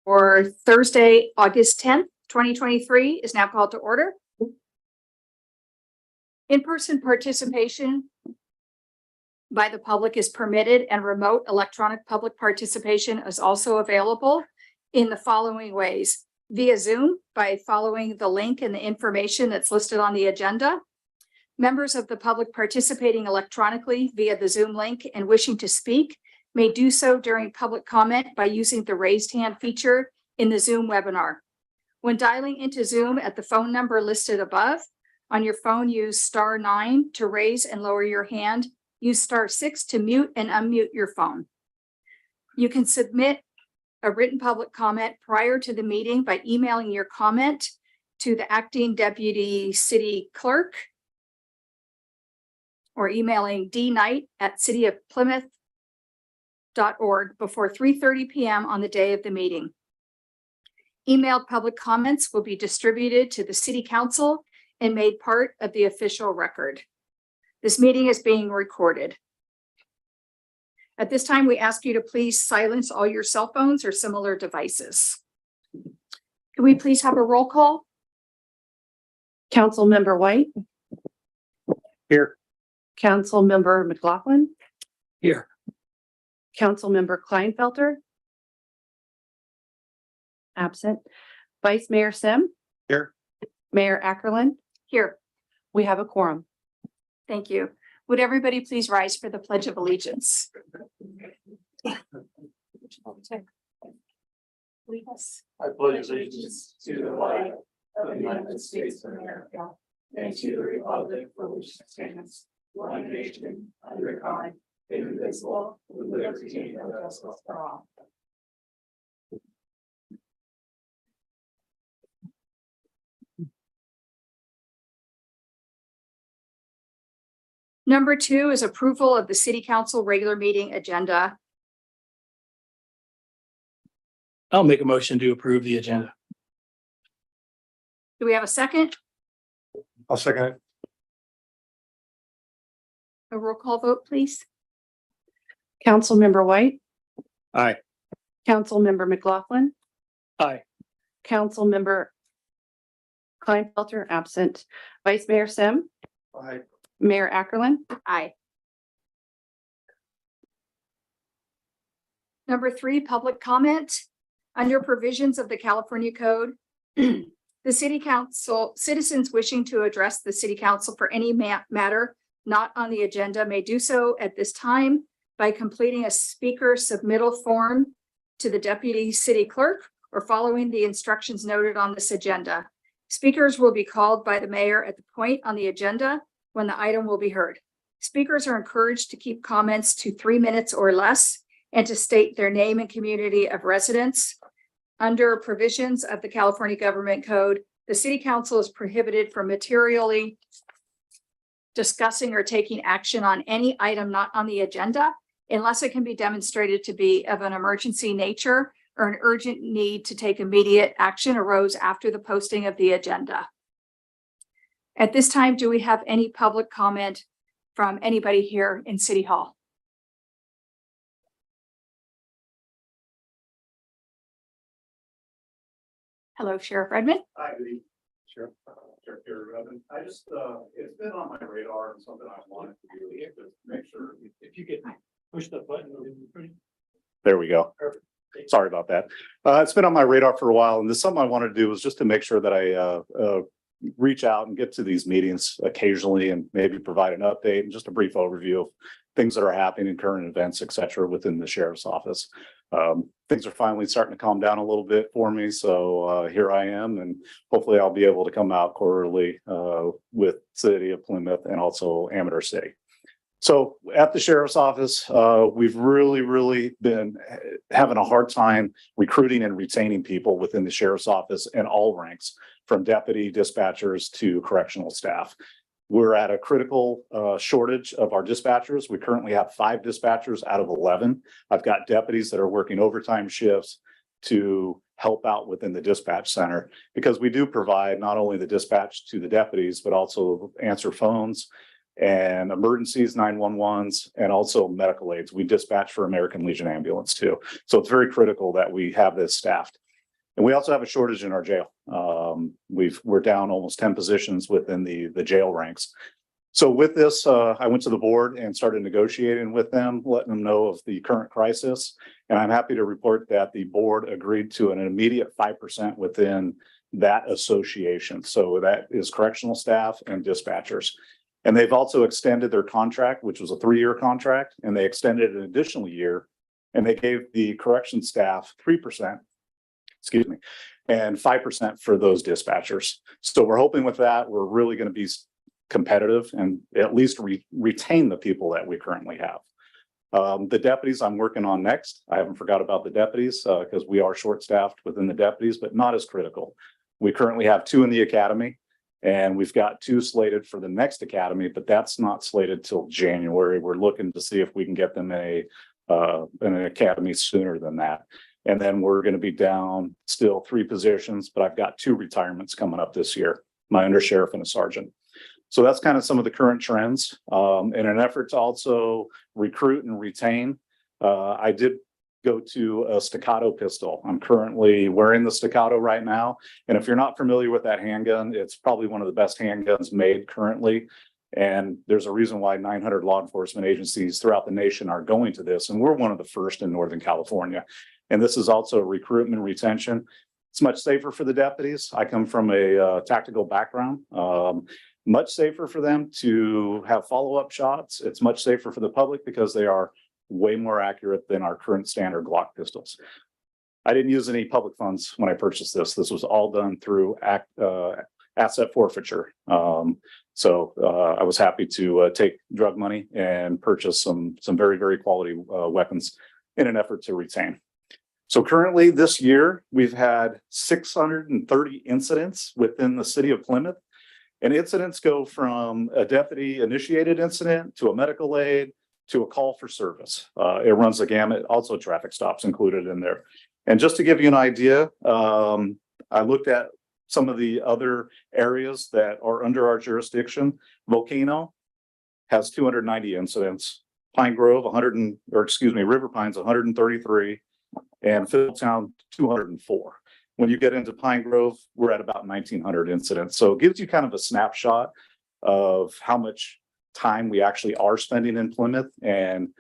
or Thursday, August 10th, 2023 is now called to order. In-person participation by the public is permitted, and remote electronic public participation is also available in the following ways: via Zoom by following the link and the information that's listed on the agenda. Members of the public participating electronically via the Zoom link and wishing to speak may do so during public comment by using the raised hand feature in the Zoom webinar. When dialing into Zoom at the phone number listed above, on your phone, use *9 to raise and lower your hand. Use *6 to mute and unmute your phone. You can submit a written public comment prior to the meeting by emailing your comment to the acting deputy city clerk or emailing dknight@cityofplymouth.org before 3:30 p.m. on the day of the meeting. Emailed public comments will be distributed to the city council and made part of the official record. This meeting is being recorded. At this time, we ask you to please silence all your cell phones or similar devices. Can we please have a roll call? Councilmember White. Here. Councilmember McLaughlin. Here. Councilmember Kleinfelter. Absent. Vice Mayor Sim. Here. Mayor Ackerland. Here. We have a quorum. Thank you. Would everybody please rise for the Pledge of Allegiance? Lead us. I pledge allegiance to the flag of the United States of America and to the republic for which it stands, one nation, under God, indivisible, with liberty and justice for all. Number 2 is approval of the City Council regular meeting agenda. I'll make a motion to approve the agenda. Do we have a second? I'll second it. A roll call vote, please. Councilmember White. Aye. Councilmember McLaughlin. Aye. Councilmember Kleinfelter. Absent. Vice Mayor Sim. Aye. Mayor Ackerland. Aye. Number 3, public comment. Under provisions of the California Code, the City Council, citizens wishing to address the City Council for any matter not on the agenda may do so at this time by completing a speaker submittal form to the Deputy City Clerk or following the instructions noted on this agenda. Speakers will be called by the mayor at the point on the agenda when the item will be heard. Speakers are encouraged to keep comments to 3 minutes or less and to state their name and community of residence. Under provisions of the California Government Code, the City Council is prohibited from materially discussing or taking action on any item not on the agenda unless it can be demonstrated to be of an emergency nature or an urgent need to take immediate action arose after the posting of the agenda. At this time, do we have any public comment from anybody here in City Hall? Hello, Sheriff Redmond. Hi, good evening. Sheriff Redmond. I just, it's been on my radar and something I wanted to do, just make sure if you could push the button. There we go. Sorry about that. It's been on my radar for a while, and this something I wanted to do was just to make sure that I reach out and get to these meetings occasionally and maybe provide an update and just a brief overview of things that are happening in current events, et cetera, within the sheriff's office. Things are finally starting to calm down a little bit for me. So here I am, and hopefully I'll be able to come out quarterly with City of Plymouth and also Amador City. So at the sheriff's office, we've really been having a hard time recruiting and retaining people within the sheriff's office in all ranks, from deputy dispatchers to correctional staff. We're at a critical shortage of our dispatchers. We currently have 5 dispatchers out of 11. I've got deputies that are working overtime shifts to help out within the dispatch center, because we do provide not only the dispatch to the deputies, but also answer phones and emergencies, 911s, and also medical aids. We dispatch for American Legion ambulance too. So it's very critical that we have this staffed. And we also have a shortage in our jail. We're down almost 10 positions within the jail ranks. So with this, I went to the board and started negotiating with them, letting them know of the current crisis. And I'm happy to report that the board agreed to an immediate 5% within that association. So that is correctional staff and dispatchers. And they've also extended their contract, which was a 3-year contract, and they extended an additional year. And they gave the correction staff 3%, excuse me, and 5% for those dispatchers. So we're hoping with that, we're really going to be competitive and at least retain the people that we currently have. The deputies I'm working on next. I haven't forgot about the deputies because we are short-staffed within the deputies, but not as critical. We currently have 2 in the academy, and we've got 2 slated for the next academy, but that's not slated till January. We're looking to see if we can get them in an academy sooner than that. And then we're going to be down still 3 positions, but I've got 2 retirements coming up this year, my undersheriff and a sergeant. So that's kind of some of the current trends. In an effort to also recruit and retain, I did go to a staccato pistol. I'm currently wearing the staccato right now. And if you're not familiar with that handgun, it's probably one of the best handguns made currently. And there's a reason why 900 law enforcement agencies throughout the nation are going to this. And we're one of the first in Northern California. And this is also recruitment and retention. It's much safer for the deputies. I come from a tactical background. Much safer for them to have follow-up shots. It's much safer for the public because they are way more accurate than our current standard Glock pistols. I didn't use any public funds when I purchased this. This was all done through asset forfeiture. So I was happy to take drug money and purchase some very, very quality weapons in an effort to retain. So currently this year, we've had 630 incidents within the city of Plymouth. And incidents go from a deputy initiated incident to a medical aid to a call for service. It runs the gamut, also traffic stops included in there. And just to give you an idea, I looked at some of the other areas that are under our jurisdiction. Volcano has 290 incidents. Pine Grove, River Pines, 133, and Philtown, 204. When you get into Pine Grove, we're at about 1,900 incidents. So it gives you kind of a snapshot of how much time we actually are spending in Plymouth. And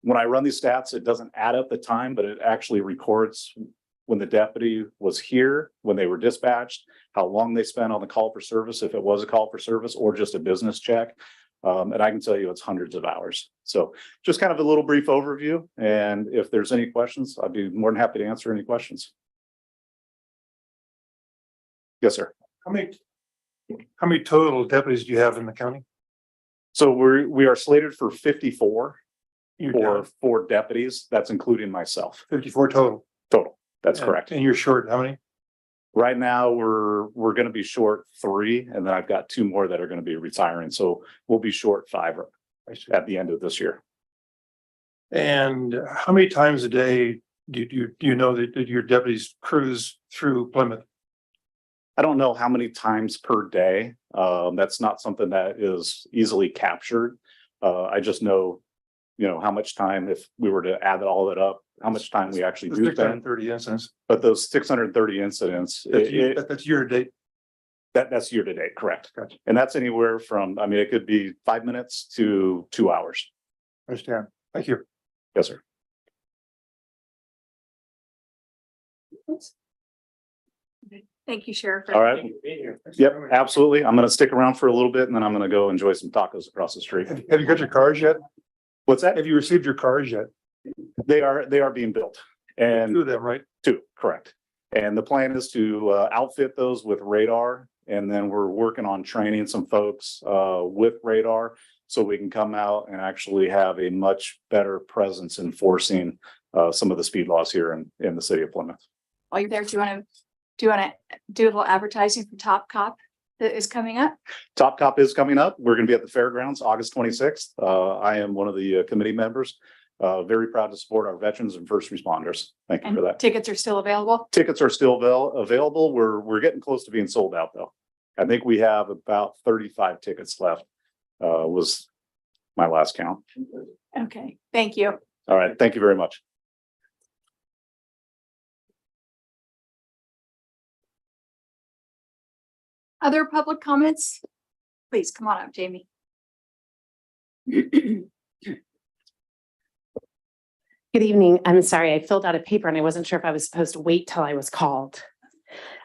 when I run these stats, it doesn't add up the time, but it actually records when the deputy was here, when they were dispatched, how long they spent on the call for service, if it was a call for service or just a business check. And I can tell you it's hundreds of hours. So just kind of a little brief overview. And if there's any questions, I'd be more than happy to answer any questions. Yes, sir. How many total deputies do you have in the county? So we are slated for 54 You're for down 4 deputies. That's including myself. 54 total. Total. That's correct. And you're short how many? Right now, we're going to be short 3, and then I've got 2 more that are going to be retiring. So we'll be short 5 at the end of this year. And how many times a day do you know that your deputies cruise through Plymouth? I don't know how many times per day. That's not something that is easily captured. I just know, how much time, if we were to add all that up, how much time we actually do spend. 630 incidents. But those 630 incidents, That's year to date. that's year to date, correct? Gotcha. And that's anywhere from, it could be 5 minutes to 2 hours. Understand. Thank you. Yes, sir. Thank you, Sheriff. All right. Yep, absolutely. I'm going to stick around for a little bit and then I'm going to go enjoy some tacos across the street. Have you got your cars yet? What's that? Have you received your cars yet? They are being built. And 2 of them, right? 2, correct. And the plan is to outfit those with radar. And then we're working on training some folks with radar so we can come out and actually have a much better presence enforcing some of the speed laws here in the city of Plymouth. While you're there, do you want to do a little advertising for Top Cop that is coming up? Top Cop is coming up. We're going to be at the fairgrounds August 26th. I am one of the committee members. Very proud to support our veterans and first responders. Thank you for that. Tickets are still available? Tickets are still available. We're getting close to being sold out though. I think we have about 35 tickets left, was my last count. Okay, thank you. All right. Thank you very much. Other public comments? Please come on up, Jamie. Good evening. I'm sorry, I filled out a paper and I wasn't sure if I was supposed to wait till I was called.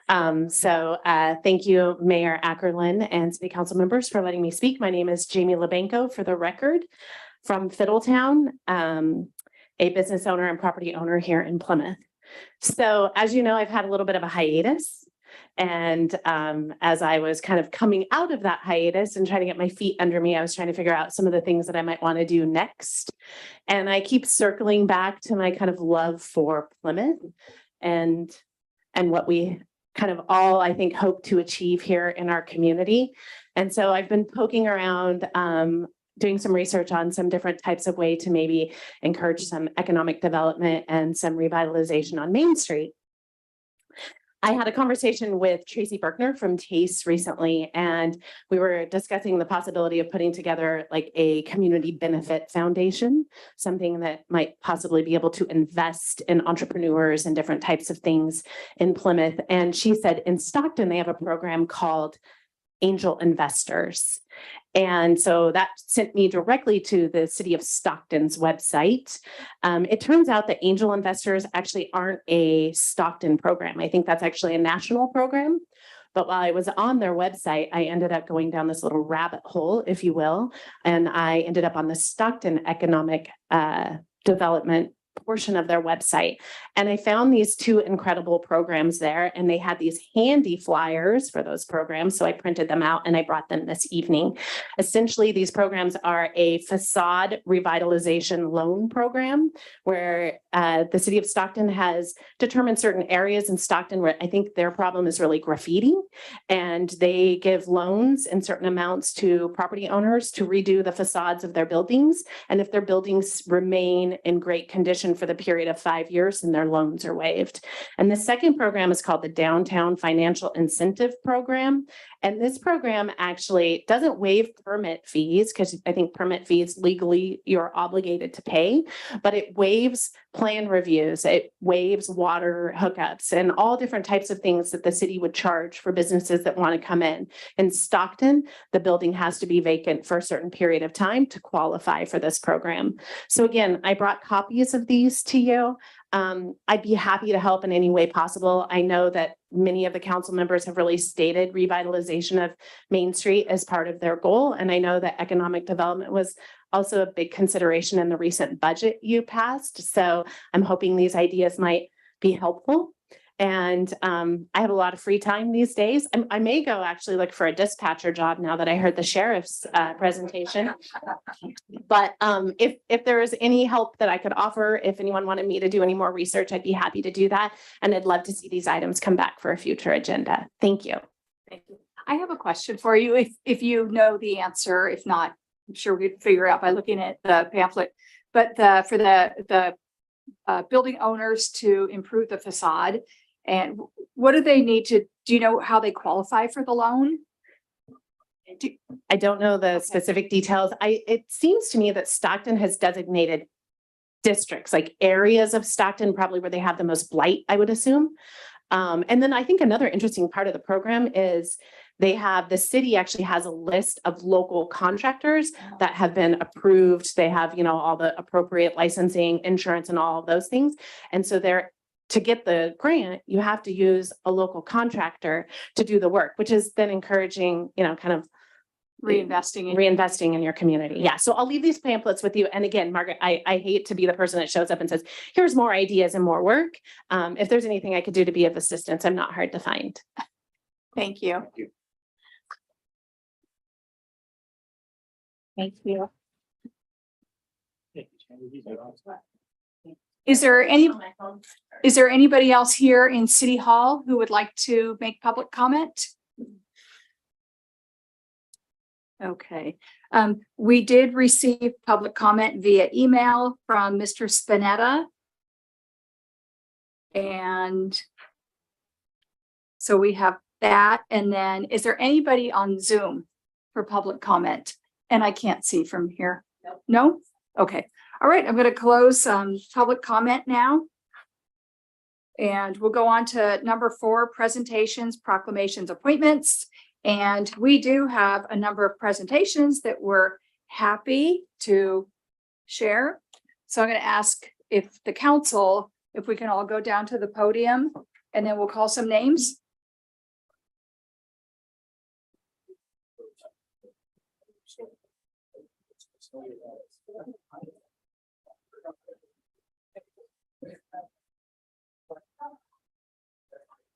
Thank you, Mayor Ackerlin and City Council members for letting me speak. My name is Jamie Lebanco, for the record, from Fiddletown, a business owner and property owner here in Plymouth. So as you know, I've had a little bit of a hiatus. And as I was kind of coming out of that hiatus and trying to get my feet under me, I was trying to figure out some of the things that I might want to do next. And I keep circling back to my kind of love for Plymouth and what we kind of all, I think, hope to achieve here in our community. And so I've been poking around, doing some research on some different types of way to maybe encourage some economic development and some revitalization on Main Street. I had a conversation with Tracy Berkner from TASE recently, and we were discussing the possibility of putting together like a community benefit foundation, something that might possibly be able to invest in entrepreneurs and different types of things in Plymouth. And she said in Stockton, they have a program called Angel Investors. And so that sent me directly to the City of Stockton's website. It turns out that angel investors actually aren't a Stockton program. I think that's actually a national program. But while I was on their website, I ended up going down this little rabbit hole, if you will, and I ended up on the Stockton Economic Development portion of their website. And I found these two incredible programs there, and they had these handy flyers for those programs. So I printed them out and I brought them this evening. Essentially, these programs are a facade revitalization loan program where the city of Stockton has determined certain areas in Stockton where I think their problem is really graffiti, and they give loans in certain amounts to property owners to redo the facades of their buildings. And if their buildings remain in great condition for the period of 5 years, and their loans are waived. And the second program is called the Downtown Financial Incentive Program. And this program actually doesn't waive permit fees, because I think permit fees legally you're obligated to pay, but it waives plan reviews, it waives water hookups and all different types of things that the city would charge for businesses that want to come in. In Stockton, the building has to be vacant for a certain period of time to qualify for this program. So again, I brought copies of these to you. I'd be happy to help in any way possible. I know that many of the council members have really stated revitalization of Main Street as part of their goal. And I know that economic development was also a big consideration in the recent budget you passed. So I'm hoping these ideas might be helpful. And I have a lot of free time these days. I may go actually look for a dispatcher job now that I heard the sheriff's presentation. But if there is any help that I could offer, if anyone wanted me to do any more research, I'd be happy to do that. And I'd love to see these items come back for a future agenda. Thank you. Thank you. I have a question for you. If you know the answer, if not, I'm sure we'd figure out by looking at the pamphlet. But for the building owners to improve the facade, and what do they need to, do you know how they qualify for the loan? I don't know the specific details. It seems to me that Stockton has designated districts, like areas of Stockton, probably where they have the most blight, I would assume. And then I think another interesting part of the program is the city actually has a list of local contractors that have been approved. They have, all the appropriate licensing, insurance, and all of those things. And so to get the grant, you have to use a local contractor to do the work, which is then encouraging, kind of reinvesting in your community. Yeah. So I'll leave these pamphlets with you. And again, Margaret, I hate to be the person that shows up and says, here's more ideas and more work. If there's anything I could do to be of assistance, I'm not hard to find. Thank you. Thank you. Is there anybody else here in City Hall who would like to make public comment? Okay, we did receive public comment via email from Mr. Spinetta. And so we have that. And then is there anybody on Zoom for public comment? And I can't see from here. No? Okay. All right. I'm going to close public comment now. And we'll go on to number 4, presentations, proclamations, appointments. And we do have a number of presentations that we're happy to share. So I'm going to ask if the council, if we can all go down to the podium and then we'll call some names.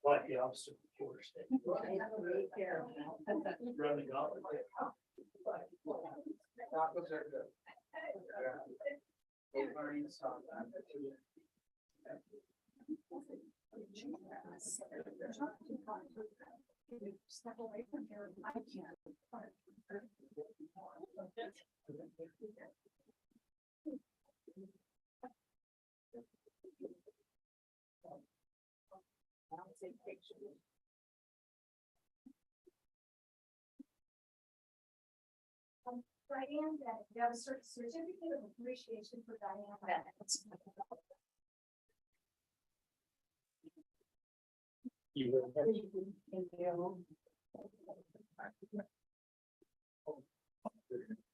Like the opposite of yours. Running off. Diane, you have a certificate of appreciation for Diane Bennett.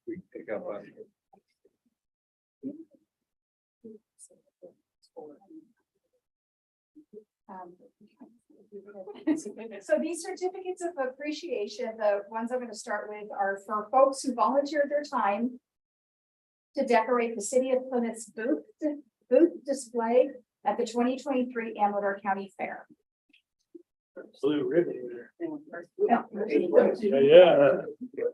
We pick up on. So these certificates of appreciation, the ones I'm going to start with are for folks who volunteered their time to decorate the city of Plymouth's booth display at the 2023 Amador County Fair. Blue ribbon there. Yeah. Yeah.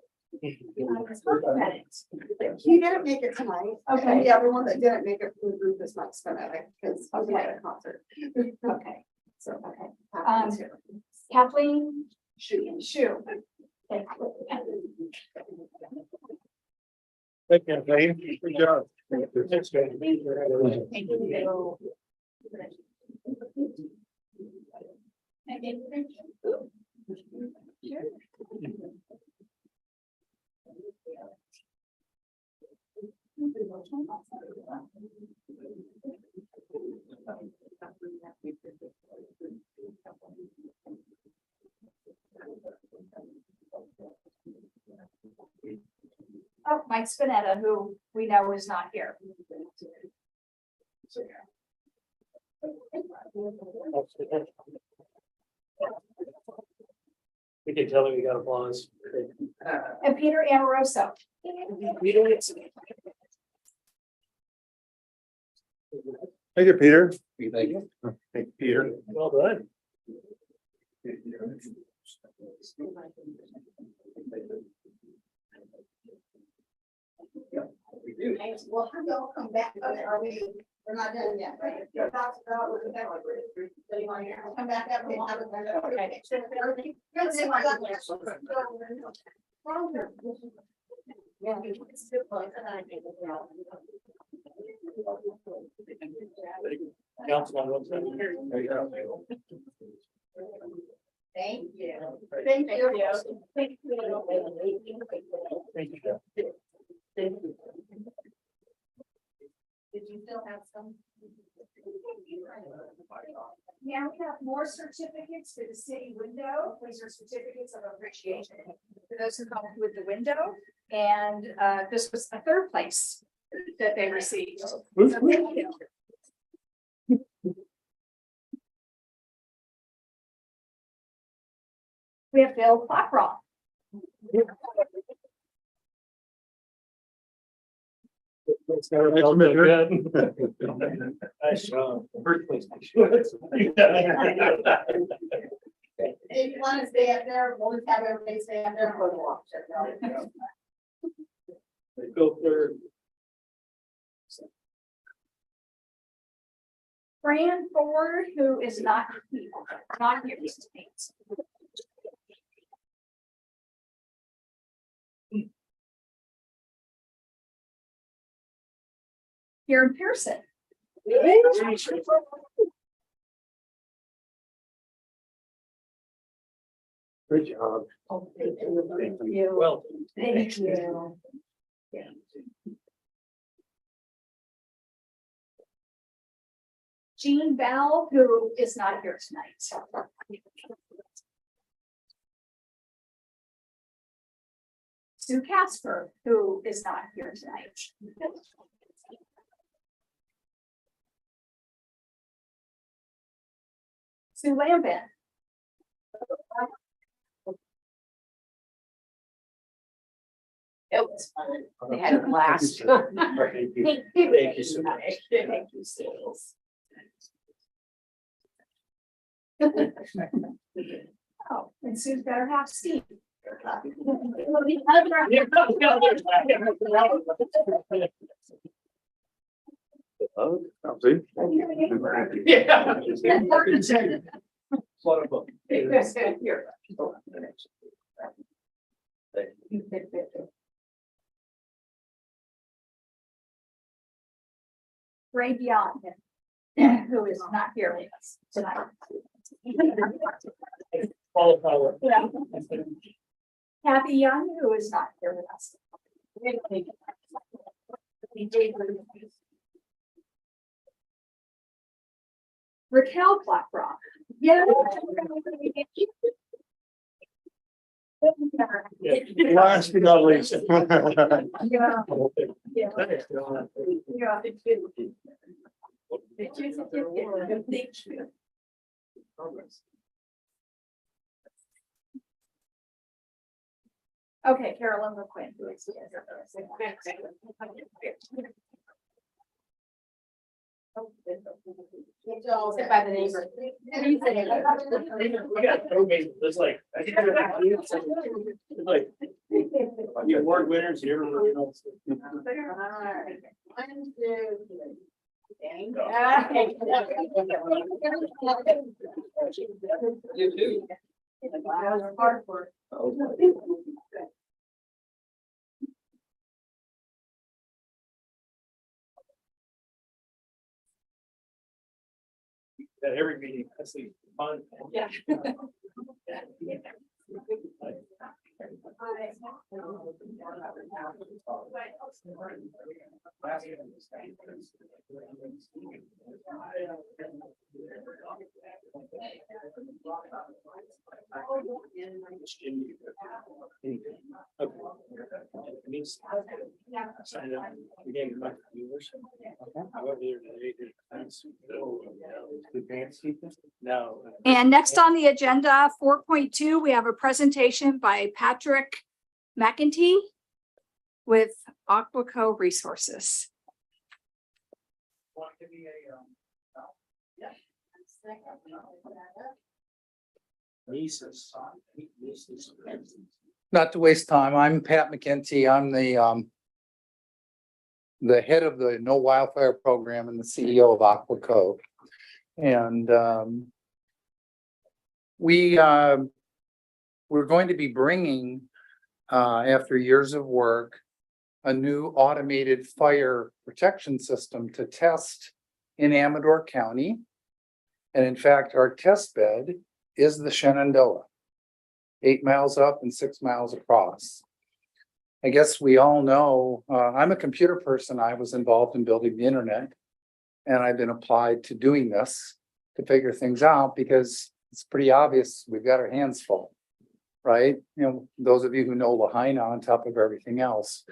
You didn't make it tonight. Okay. And the other one that didn't make it from the group is Mike Spinetti, because I was Okay. at a concert. Okay, So, okay. happens here. Kathleen Shooting. Shu. Okay. Thank you, Dave. Good job. Thank you. Oh, Mike Spinetta, who we know is not here. We can tell him we got applause. And Peter Amoroso. Thank you, Peter. Thank you. Thank you, Peter. Well done. Well, how y'all come back? Are we, we're not done yet, right? You're about to go with the ballot. So you want to come back up and have a- okay. Yeah. Councilman Wilson. There you go. Thank you. Thank you. Thank you. Thank you. Did you still have some? Now we have more certificates for the city window. These are certificates of appreciation for those who come with the window. And this was a third place that they received. So thank you. We have Bill Clackrock. Nice job. First place. If you want to stay up there, we'll just have everybody stay up there for the walk. Go third. Fran Ford, who is not here tonight. Here in Pearson. Good job. Oh, thank you. Well. Thank you. Jean Bell, who is not here tonight. Sue Casper, who is not here tonight. Sue Lambert. It was fun. They had a blast. Thank you so much. Thank you, Sue. Oh, and Sue's better half Steve. Ray Beyond, who is not here with us tonight. Yeah. Kathy Young, who is not here with us. Raquel Blackrock. Yeah. Last but not least. Yeah. Okay, Carolyn McQuinn. Who is here. Sit by the neighbor. We got amazing, it's like. It's like, the award winners, you ever really know. Alright. 1, 2, 3. Dang. You too. Hard work. At every meeting, that's the fun. Yeah. Sign up. We gave them back to viewers. However, they did. No. And next on the agenda, 4.2, we have a presentation by Patrick McEntee with Aquaco Resources. Nieces. Not to waste time, I'm Pat McEntee. I'm the head of the No Wildfire Program and the CEO of Aquaco. And we're going to be bringing, after years of work, a new automated fire protection system to test in Amador County. And in fact, our test bed is the Shenandoah, 8 miles up and 6 miles across. I guess we all know, I'm a computer person. I was involved in building the internet, and I've been applied to doing this to figure things out because it's pretty obvious we've got our hands full, right? You know, those of you who know Lahaina on top of everything else.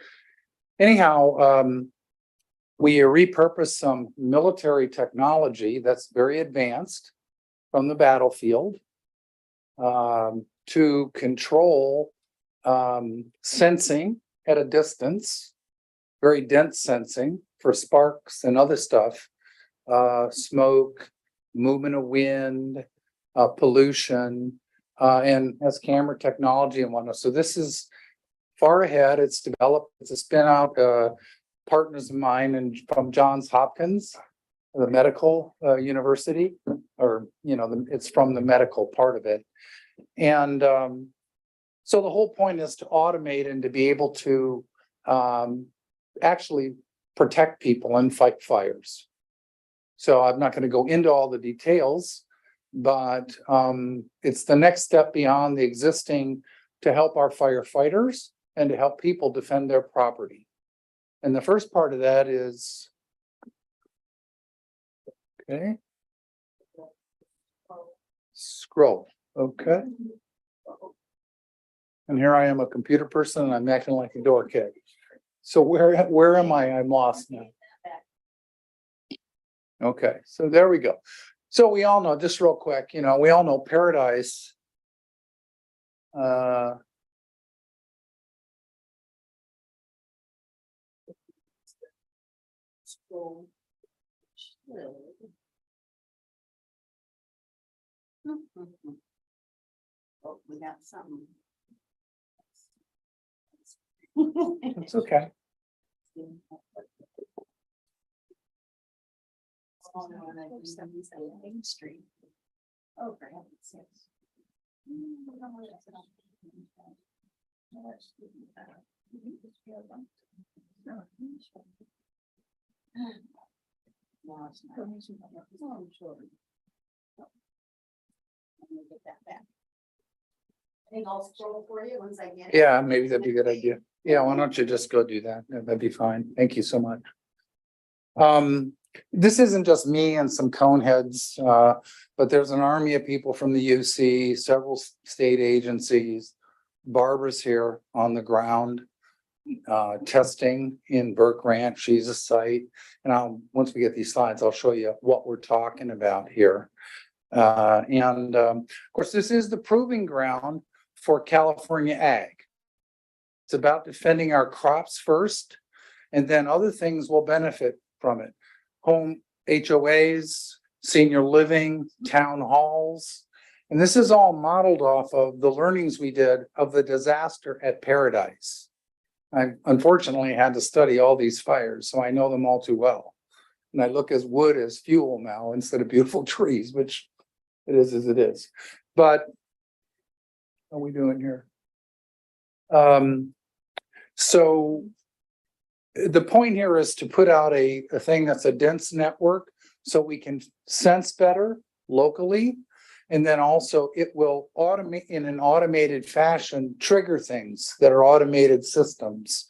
Anyhow, we repurposed some military technology that's very advanced from the battlefield to control sensing at a distance, very dense sensing for sparks and other stuff, smoke, movement of wind, pollution, and has camera technology and whatnot. So this is far ahead. It's developed, it's a spin out partners of mine and from Johns Hopkins, the medical university, or, you know, it's from the medical part of it. And so the whole point is to automate and to be able to actually protect people and fight fires. So I'm not going to go into all the details, but it's the next step beyond the existing to help our firefighters and to help people defend their property. And the first part of that is, okay, scroll, okay. And here I am, a computer person, and I'm acting like a door kid. So where am I? I'm lost now. Okay, so there we go. So we all know, just real quick, you know, we all know Paradise. Oh, we got something. It's okay. Main Street. Oh, for heaven's sakes. No, it's not. Oh, I'm sure. I'm gonna get that back. I think I'll scroll for you once I get it. Yeah, maybe that'd be a good idea. Yeah, why don't you just go do that? That'd be fine. Thank you so much. This isn't just me and some cone heads, but there's an army of people from the UC, several state agencies. Barbara's here on the ground, testing in Burke Ranch. She's a site. And once we get these slides, I'll show you what we're talking about here. Of course, this is the proving ground for California ag. It's about defending our crops first, and then other things will benefit from it. Home HOAs, senior living, town halls. And this is all modeled off of the learnings we did of the disaster at Paradise. I unfortunately had to study all these fires, so I know them all too well. And I look as wood as fuel now instead of beautiful trees, which it is as it is. But what are we doing here? So the point here is to put out a thing that's a dense network so we can sense better locally. And then also it will automate in an automated fashion, trigger things that are automated systems.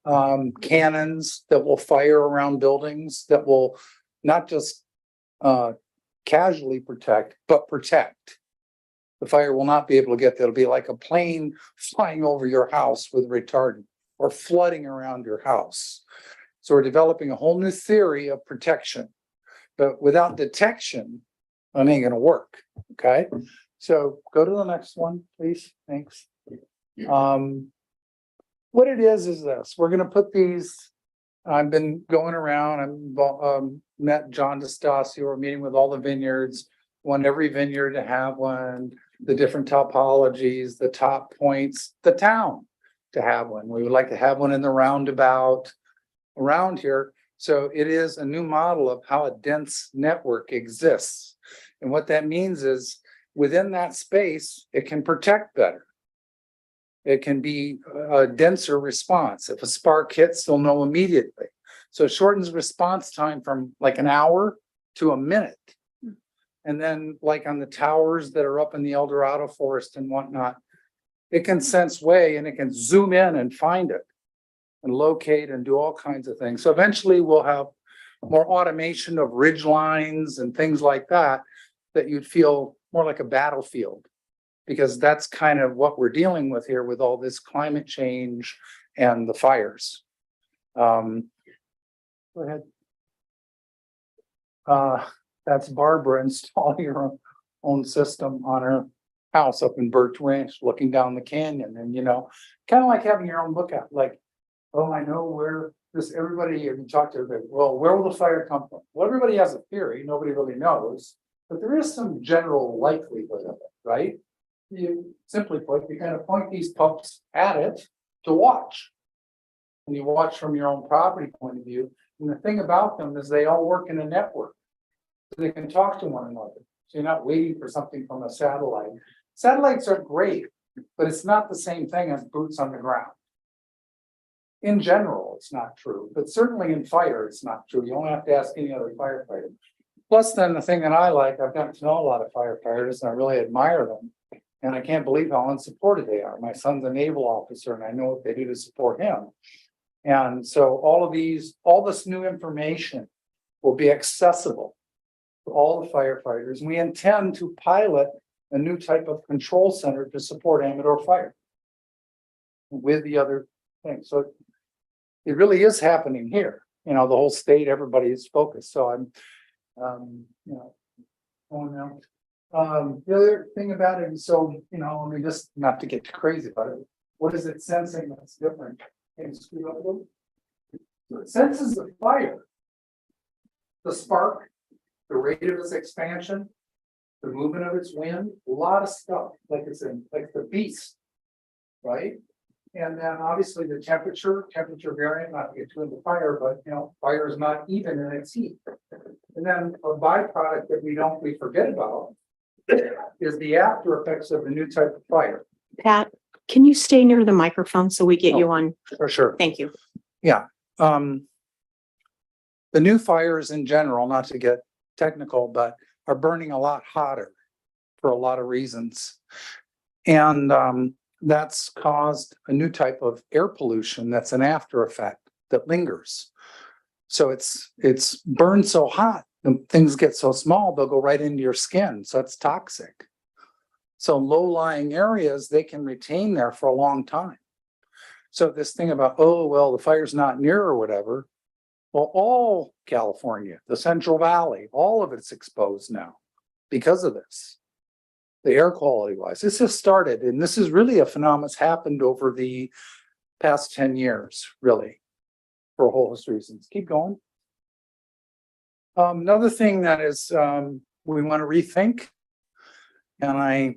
Cannons that will fire around buildings that will not just casually protect, but protect. The fire will not be able to get there. It'll be like a plane flying over your house with retardant or flooding around your house. So we're developing a whole new theory of protection, but without detection, it ain't gonna work, okay? So go to the next one, please, thanks. What it is this, we're gonna put these, I've been going around, I've met John DeStasio, we're meeting with all the vineyards, want every vineyard to have one, the different topologies, the top points, the town to have one. We would like to have one in the roundabout around here. So it is a new model of how a dense network exists. And what that means is within that space, it can protect better. It can be a denser response. If a spark hits, they'll know immediately. So it shortens response time from like an hour to a minute. And then like on the towers that are up in the El Dorado forest and whatnot, it can sense way and it can zoom in and find it and locate and do all kinds of things. So eventually we'll have more automation of ridge lines and things like that, that you'd feel more like a battlefield, because that's kind of what we're dealing with here with all this climate change and the fires. Go ahead. That's Barbara installing her own system on her house up in Birch Ranch, looking down the canyon, and you know, kind of like having your own lookout, like, oh, I know where this, everybody, you talk to everybody, well, where will the fire come from? Well, everybody has a theory, nobody really knows, but there is some general likelihood of it, right? You simply put, you kind of point these pups at it to watch. And you watch from your own property point of view. And the thing about them is they all work in a network. So they can talk to one another. So you're not waiting for something from a satellite. Satellites are great, but it's not the same thing as boots on the ground. In general, it's not true, but certainly in fire, it's not true. You don't have to ask any other firefighter. Plus, then the thing that I like, I've gotten to know a lot of firefighters and I really admire them. And I can't believe how unsupported they are. My son's a naval officer and I know what they do to support him. And so all this new information will be accessible to all the firefighters. And we intend to pilot a new type of control center to support Amador Fire. with the other things. So it really is happening here, the whole state, everybody is focused. So I'm, going out. The other thing about it is, so, I mean, just not to get too crazy about it, what is it sensing that's different? Can you speed up a little? So it senses the fire, the spark, the rate of its expansion, the movement of its wind, a lot of stuff, like it's in, like the beast, right? And then obviously the temperature variant, not to get too into fire, but fire is not even in its heat. And then a byproduct that we forget about is the after effects of the new type of fire. Pat, can you stay near the microphone so we get you on? For sure. Thank you. Yeah. The new fires in general, not to get technical, but are burning a lot hotter for a lot of reasons. And that's caused a new type of air pollution that's an after effect that lingers. So it's burned so hot, and things get so small, they'll go right into your skin. So it's toxic. So low-lying areas, they can retain there for a long time. So this thing about, oh, well, the fire's not near or whatever. Well, all California, the Central Valley, all of it's exposed now because of this. The air quality wise, this has started, and this is really a phenomenon that's happened over the past 10 years, really, for a whole host of reasons. Keep going. Another thing that is we want to rethink, and I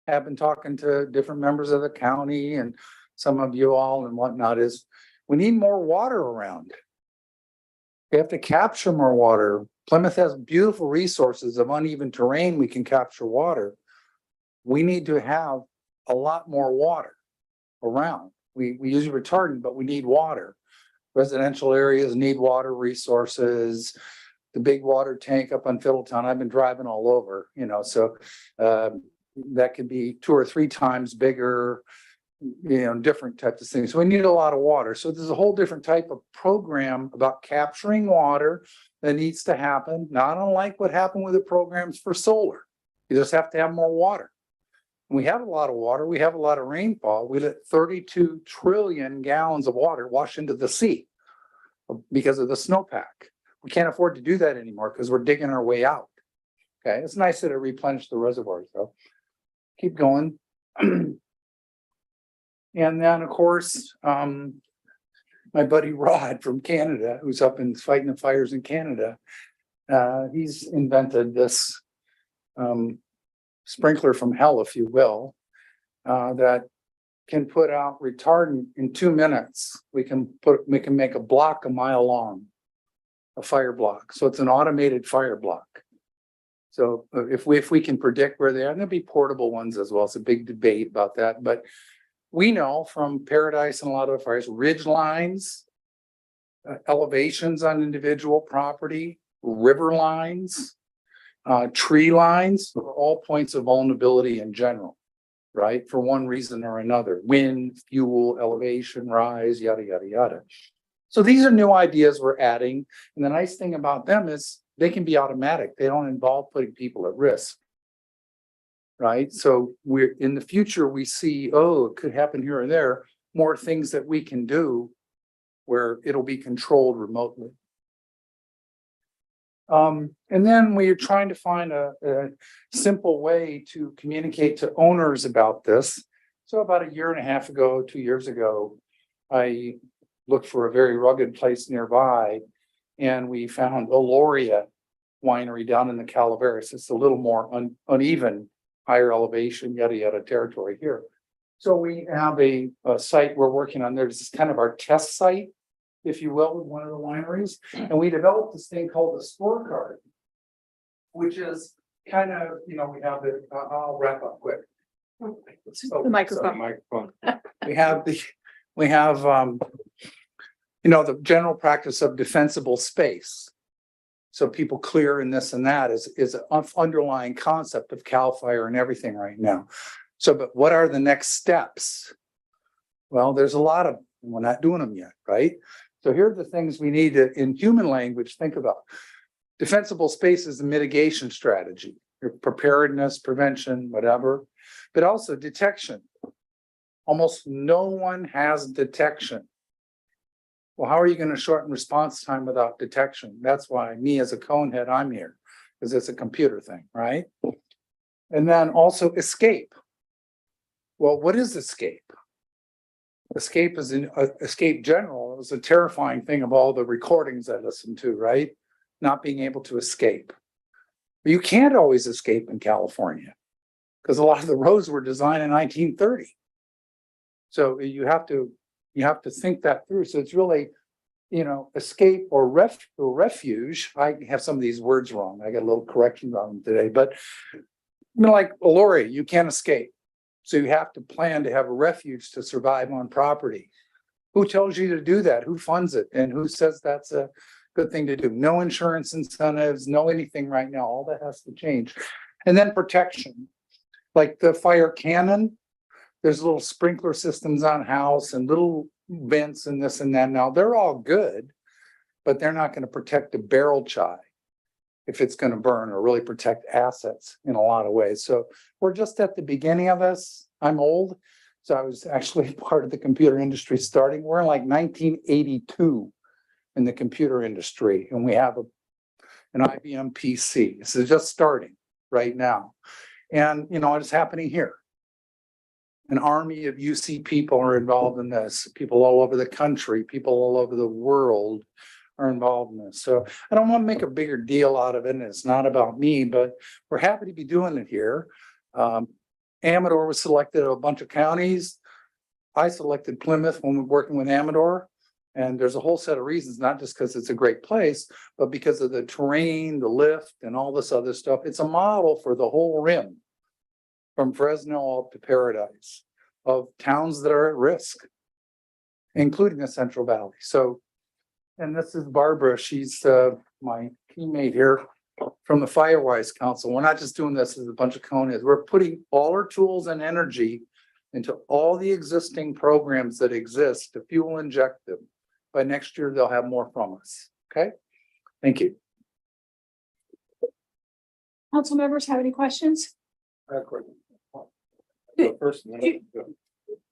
have been talking to different members of the county and some of you all and whatnot, is we need more water around. We have to capture more water. Plymouth has beautiful resources of uneven terrain. We can capture water. We need to have a lot more water around. We use retardant, but we need water. Residential areas need water resources. The big water tank up on Fiddletown, I've been driving all over, so that could be 2 or 3 times bigger, different types of things. So we need a lot of water. So there's a whole different type of program about capturing water that needs to happen, not unlike what happened with the programs for solar. You just have to have more water. We have a lot of water. We have a lot of rainfall. We let 32 trillion gallons of water wash into the sea because of the snowpack. We can't afford to do that anymore because we're digging our way out. Okay, it's nice that it replenished the reservoirs, though. Keep going. And then, of course, my buddy Rod from Canada, who's up and fighting the fires in Canada, he's invented this sprinkler from hell, if you will, that can put out retardant in 2 minutes. We can make a block a mile long, a fire block. So it's an automated fire block. So if we can predict where they are, and there'll be portable ones as well. It's a big debate about that, but we know from Paradise and a lot of the fires, ridge lines, elevations on individual property, river lines, tree lines are all points of vulnerability in general, right? For one reason or another, wind, fuel, elevation, rise, yada, yada, yada. So these are new ideas we're adding. And the nice thing about them is they can be automatic. They don't involve putting people at risk, right? So we're in the future, we see, oh, it could happen here or there, more things that we can do where it'll be controlled remotely. And then we're trying to find a simple way to communicate to owners about this. So about 1.5 years ago, 2 years ago, I looked for a very rugged place nearby, and we found Oloria Winery down in the Calaveras. It's a little more uneven, higher elevation, yada, yada territory here. So we have a site we're working on there. This is kind of our test site, if you will, with one of the wineries. And we developed this thing called the scorecard, which is kind of, we have the, I'll wrap up quick. The microphone. We have the general practice of defensible space. So people clear and this and that is an underlying concept of CAL FIRE and everything right now. So, but what are the next steps? Well, there's a lot of them. We're not doing them yet, right? So here are the things we need to, in human language, think about. Defensible space is a mitigation strategy, your preparedness, prevention, whatever, but also detection. almost no one has detection. Well, how are you gonna shorten response time without detection? That's why me as a cone head, I'm here, because it's a computer thing, right? And then also escape. Well, what is escape? Escape is escape general is a terrifying thing of all the recordings I listen to, right? Not being able to escape. You can't always escape in California because a lot of the roads were designed in 1930. So you have to think that through. So it's really, escape or refuge. I have some of these words wrong. I got a little corrections on them today, but like a lorry, you can't escape. So you have to plan to have a refuge to survive on property. Who tells you to do that? Who funds it? And who says that's a good thing to do? No insurance incentives, no anything right now. All that has to change. And then protection, like the fire cannon. There's little sprinkler systems on house and little vents and this and that. Now they're all good, but they're not going to protect a barrel chai if it's going to burn or really protect assets in a lot of ways. So we're just at the beginning of this. I'm old, so I was actually part of the computer industry starting. We're in like 1982 in the computer industry, and we have an IBM PC. This is just starting right now. And it's happening here. An army of UC people are involved in this. People all over the country, people all over the world are involved in this. So I don't want to make a bigger deal out of it. And it's not about me, but we're happy to be doing it here. Amador was selected of a bunch of counties. I selected Plymouth when we were working with Amador. And there's a whole set of reasons, not just because it's a great place, but because of the terrain, the lift, and all this other stuff. It's a model for the whole rim, from Fresno up to Paradise, of towns that are at risk, including the Central Valley. So, and this is Barbara. She's my teammate here from the Firewise Council. We're not just doing this as a bunch of coneheads. We're putting all our tools and energy into all the existing programs that exist to fuel inject them. By next year, they'll have more from us. Okay, thank you. Council members have any questions? First, Do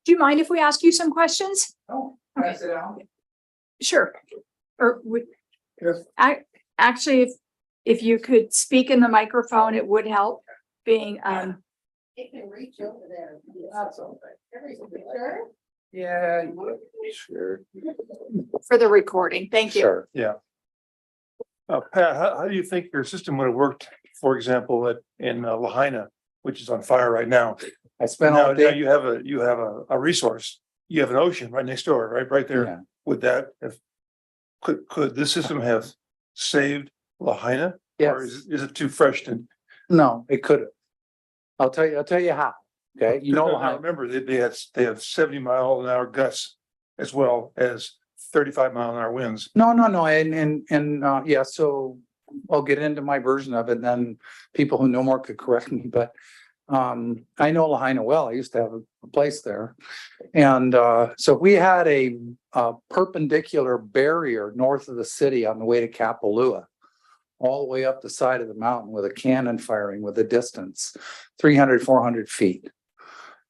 you mind if we ask you some questions? oh, pass it out. Sure. Or Yes. actually, if you could speak in the microphone, it would help being, It can reach over there. That's all right. Sure. Yeah, sure. for the recording. Thank you. Sure. Pat, how do you think your system would have worked, for example, in Lahaina, which is on fire right now? I spent Now all day. you have a resource. You have an ocean right next door, right there. Yeah. Would that have, could this system have saved Lahaina? Or Yes. is it too fresh to? No, it could have. I'll tell you how. Okay, I remember they have 70-mile-an-hour gusts as well as 35-mile-an-hour winds. No, and yeah, so I'll get into my version of it, and then people who know more could correct me, but I know Lahaina well. I used to have a place there. And so we had a perpendicular barrier north of the city on the way to Kapalua, all the way up the side of the mountain with a cannon firing with a distance, 300, 400 feet.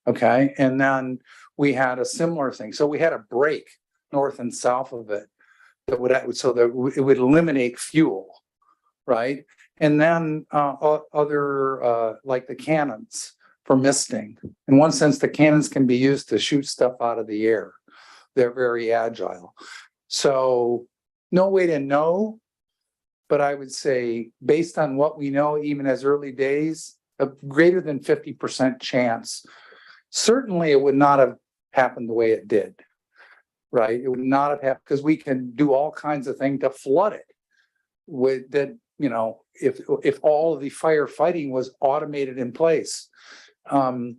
Okay, and then we had a similar thing. So we had a break north and south of it that would, so that it would eliminate fuel, right? And then other like the cannons for misting. In one sense, the cannons can be used to shoot stuff out of the air. They're very agile. So no way to know, but I would say based on what we know, even as early days, a greater than 50% chance. Certainly it would not have happened the way it did, right? It would not have happened because we can do all kinds of things to flood it with that, if all of the firefighting was automated in place. No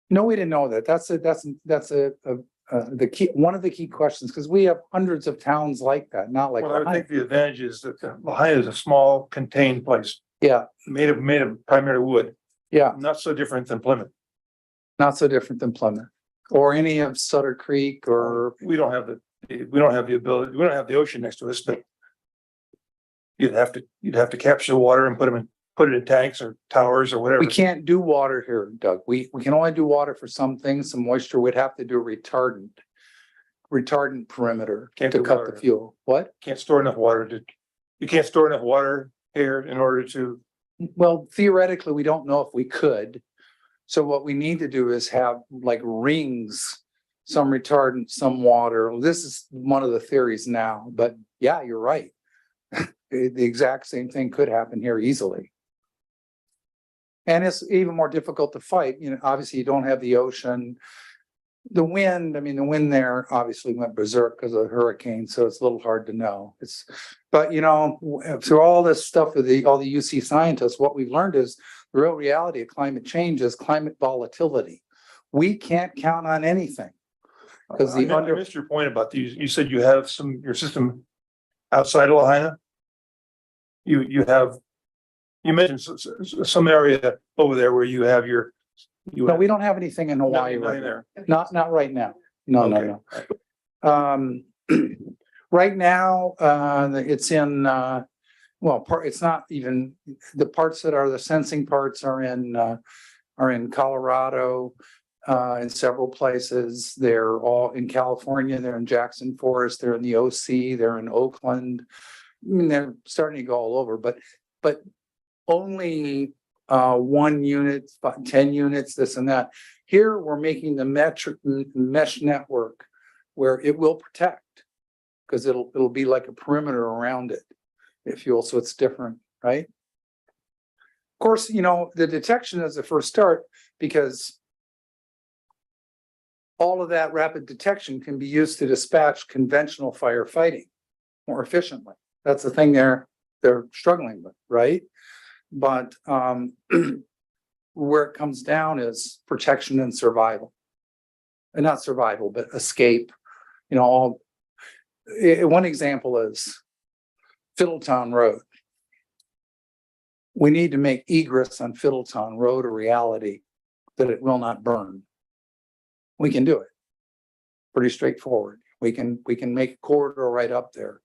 way to know that. That's the key, one of the key questions, because we have hundreds of towns like that, not like. Well, I would think the advantage is that Lahaina is a small contained place. Yeah. Made of primarily wood. Yeah. Not so different than Plymouth. Not so different than Plymouth or any of Sutter Creek or. We don't have the ability, we don't have the ocean next to us, but you'd have to capture the water and put them put it in tanks or towers or whatever. We can't do water here, Doug. We can only do water for some things, some moisture. We'd have to do retardant perimeter Can't to do cut water. the fuel. What? Can't store enough water to, you can't store enough water here in order to, Well, theoretically, we don't know if we could. So what we need to do is have like rings, some retardant, some water. This is one of the theories now, but yeah, you're right. The exact same thing could happen here easily. And it's even more difficult to fight. You know, obviously you don't have the ocean. The wind, I mean, the wind there obviously went berserk because of the hurricane, so it's a little hard to know. But you know, through all this stuff with all the UC scientists, what we've learned is the real reality of climate change is climate volatility. We can't count on anything. Because I missed your point about these. You said you have your system outside of Lahaina. You mentioned some area over there where you have your. No, we don't have anything in Hawaii right there. now. Not right now. No. Right now, it's in, it's not even, the parts that are the sensing parts are in Colorado, in several places. They're all in California, they're in Jackson Forest, they're in the OC, they're in Oakland. I mean, they're starting to go all over, but only 1 unit, 10 units, this and that. Here, we're making the mesh network where it will protect, because it'll be like a perimeter around it, if you will, so it's different, right? Of course, you know, the detection is the first start, because all of that rapid detection can be used to dispatch conventional firefighting more efficiently. That's the thing they're struggling with, right? But where it comes down is protection and survival. And not survival, but escape. You know, one example is Fiddletown Road. We need to make egress on Fiddletown Road a reality, that it will not burn. We can do it. Pretty straightforward. We can make a corridor right up there,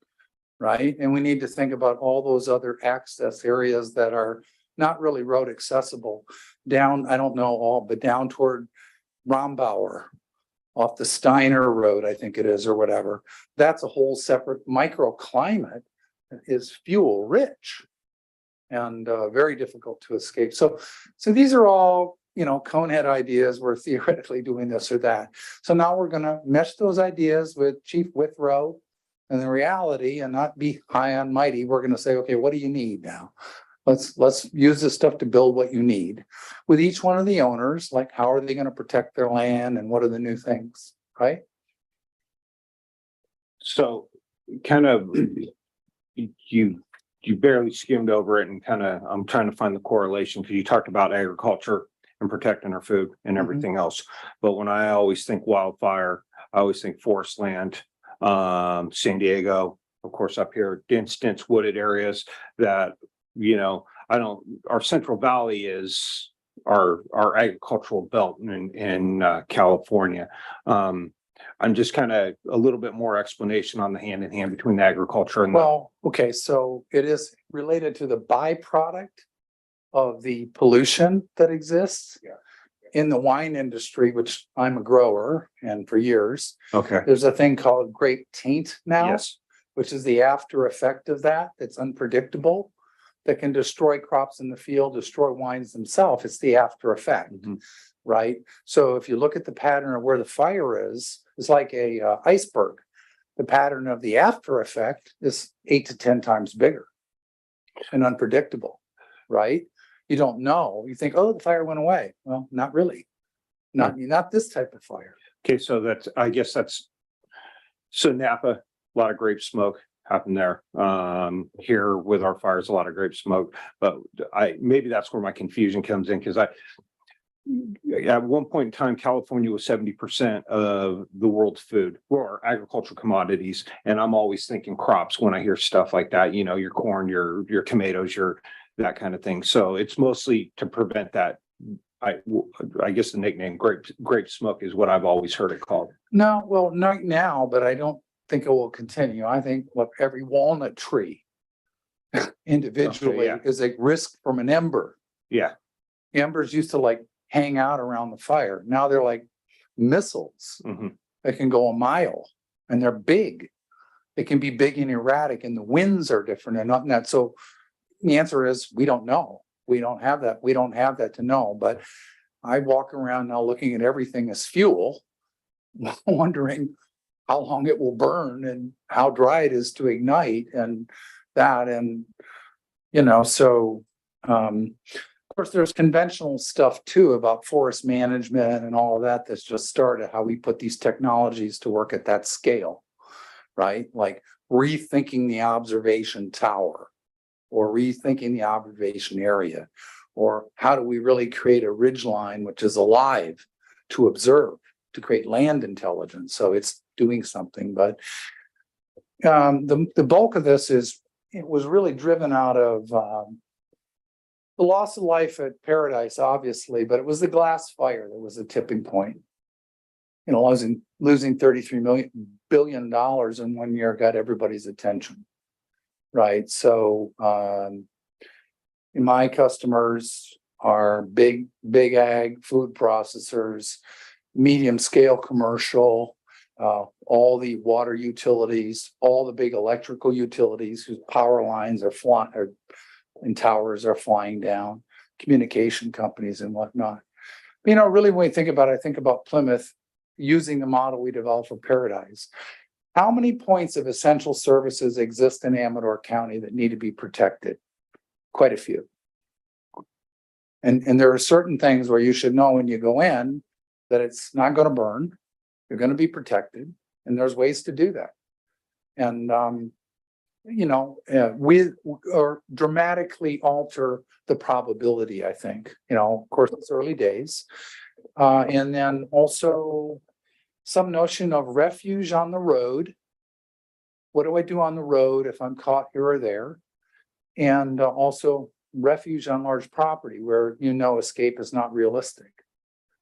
right? And we need to think about all those other access areas that are not really road accessible down, I don't know all, but down toward Rombauer, off the Steiner Road, I think it is, or whatever. That's a whole separate microclimate that is fuel rich and very difficult to escape. So these are all, you know, conehead ideas. We're theoretically doing this or that. So now we're going to mesh those ideas with Chief Withrow and the reality, and not be high and mighty. We're going to say, okay, what do you need now? Let's use this stuff to build what you need with each one of the owners. Like, how are they going to protect their land, and what are the new things, right? So kind of you barely skimmed over it, and kind of I'm trying to find the correlation, because you talked about agriculture and protecting our food and everything else. But when I always think wildfire, I always think forest land, San Diego, of course, up here, dense wooded areas that, you know, our Central Valley is our agricultural belt in California. I'm just kind of a little bit more explanation on the hand in hand between the agriculture and okay, so it is related to the byproduct of the pollution that exists in the wine industry, which I'm a grower, and for years, okay. There's a thing called grape taint now, Yes. which is the after effect of that's unpredictable, that can destroy crops in the field, destroy wines themselves. It's the after effect, right? So if you look at the pattern of where the fire is, it's like a iceberg. The pattern of the after effect is 8 to 10 times bigger and unpredictable, right? You don't know. You think, oh, the fire went away. Well, not really. Not this type of fire. Okay, so so Napa, a lot of grape smoke happened there. Here with our fires, a lot of grape smoke, but maybe that's where my confusion comes in, because at one point in time, California was 70% of the world's food or agricultural commodities. And I'm always thinking crops when I hear stuff like that, you know, your corn, your tomatoes, that kind of thing. So it's mostly to prevent that. I guess the nickname grape smoke is what I've always heard it called. No, well, not now, but I don't think it will continue. I think every walnut tree individually yeah. is a risk from an ember. Yeah. Embers used to like hang out around the fire. Now they're like missiles. Mhm. They can go a mile and they're big. They can be big and erratic and the winds are different and not that. So the answer is we don't know. We don't have that. We don't have that to know. But I walk around now looking at everything as fuel, wondering how long it will burn and how dry it is to ignite and that. And, you know, so, of course, there's conventional stuff too about forest management and all of that that's just started, how we put these technologies to work at that scale, right? Like rethinking the observation tower or rethinking the observation area, or how do we really create a ridge line which is alive to observe, to create land intelligence. So it's doing something, but the bulk of this it was really driven out of the loss of life at Paradise, obviously, but it was the glass fire that was the tipping point. You know, losing $33 billion in 1 year got everybody's attention, right? So, my customers are big ag, food processors, medium scale commercial, all the water utilities, all the big electrical utilities whose power lines are flying and towers are flying down, communication companies and whatnot. You know, really, when we think about it, I think about Plymouth using the model we developed for Paradise. How many points of essential services exist in Amador County that need to be protected? Quite a few. And there are certain things where you should know when you go in that it's not going to burn, you're going to be protected, and there's ways to do that. And you know, we or dramatically alter the probability, I think. You know, of course, it's early days. And then also some notion of refuge on the road. What do I do on the road if I'm caught here or there? And also refuge on large property where, you know, escape is not realistic,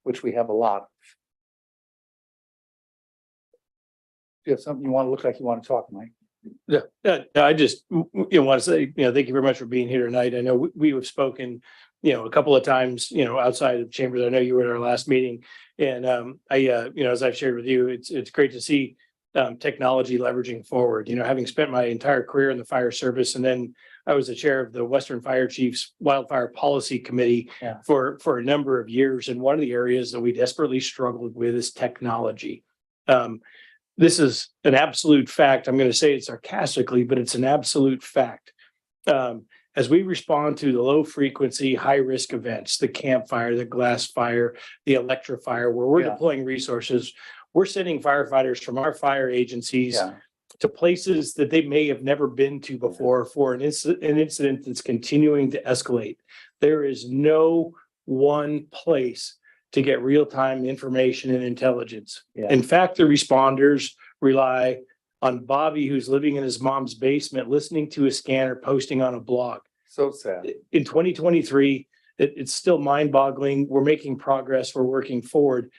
which we have a lot of. Do you have something you want to look like you want to talk, Mike? Yeah, I just want to say, thank you very much for being here tonight. I know we have spoken, a couple of times, outside of chambers. I know you were at our last meeting, and as I've shared with you, it's great to see technology leveraging forward. Having spent my entire career in the fire service, and then I was the chair of the Western Fire Chiefs Wildfire Policy Committee for a number of years, and one of the areas that we desperately struggled with is technology. This is an absolute fact. I'm going to say it sarcastically, but it's an absolute fact. As we respond to the low frequency, high risk events, the campfire, the glass fire, the electrofire, where we're deploying resources, we're sending firefighters from our fire agencies to places that they may have never been to before for an incident that's continuing to escalate. There is no one place to get real-time information and intelligence. In fact, the responders rely on Bobby, who's living in his mom's basement, listening to a scanner, posting on a blog. So sad. In 2023, it's still mind-boggling. We're making progress. We're working forward.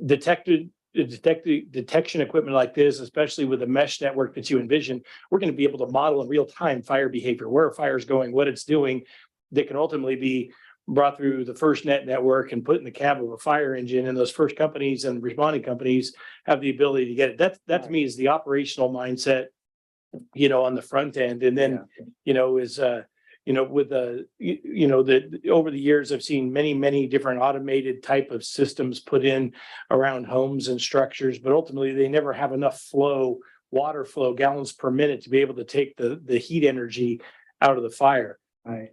Detection equipment like this, especially with the mesh network that you envision, we're going to be able to model in real time fire behavior, where a fire is going, what it's doing, that can ultimately be brought through the FirstNet network and put in the cab of a fire engine. And those first companies and responding companies have the ability to get it. That to me is the operational mindset, on the front end. And then, with over the years, I've seen many different automated type of systems put in around homes and structures, but ultimately they never have enough water flow, gallons per minute to be able to take the heat energy out of the fire. Right.